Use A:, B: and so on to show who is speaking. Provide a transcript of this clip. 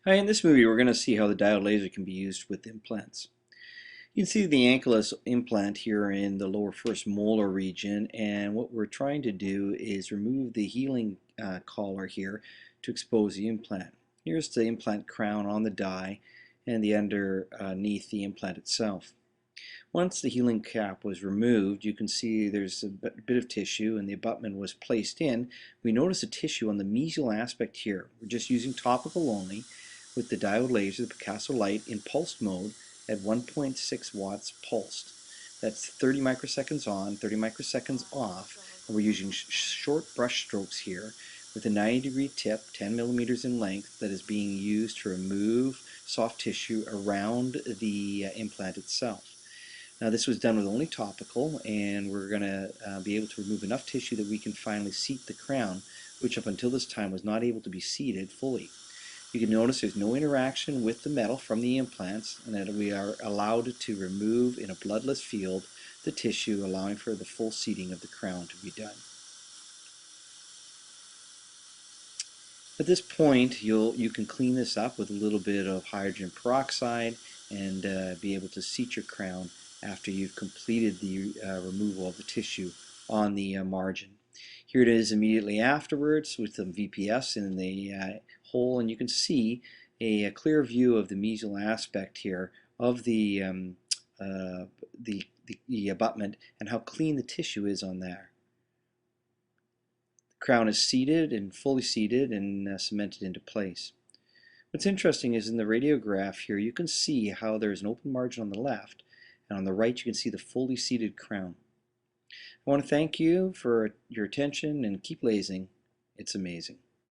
A: Hi, in this movie we're going to see how the diode laser can be used with implants. You can see the ankylous implant here in the lower first molar region, and what we're trying to do is remove the healing collar here to expose the implant. Here's the implant crown on the die and the underneath the implant itself. Once the healing cap was removed, you can see there's a bit of tissue and the abutment was placed in. We notice a tissue on the mesial aspect here. We're just using topical only with the diode laser, the Picasso light, in pulsed mode at 1.6 watts pulsed. That's 30 microseconds on, 30 microseconds off, and we're using short brush strokes here with a 90-degree tip, 10 millimeters in length, that is being used to remove soft tissue around the implant itself. Now this was done with only topical, and we're going to be able to remove enough tissue that we can finally seat the crown, which up until this time was not able to be seated fully. You can notice there's no interaction with the metal from the implants, and that we are allowed to remove in a bloodless field the tissue, allowing for the full seating of the crown to be done. At this point, you can clean this up with a little bit of hydrogen peroxide and be able to seat your crown after you've completed the removal of the tissue on the margin. Here it is immediately afterwards with some VPS in the hole, and you can see a clear view of the mesial aspect here of the abutment and how clean the tissue is on there. The crown is seated and fully seated and cemented into place. What's interesting is in the radiograph here you can see how there's an open margin on the left, and on the right you can see the fully seated crown. I want to thank you for your attention and keep lasing. It's amazing.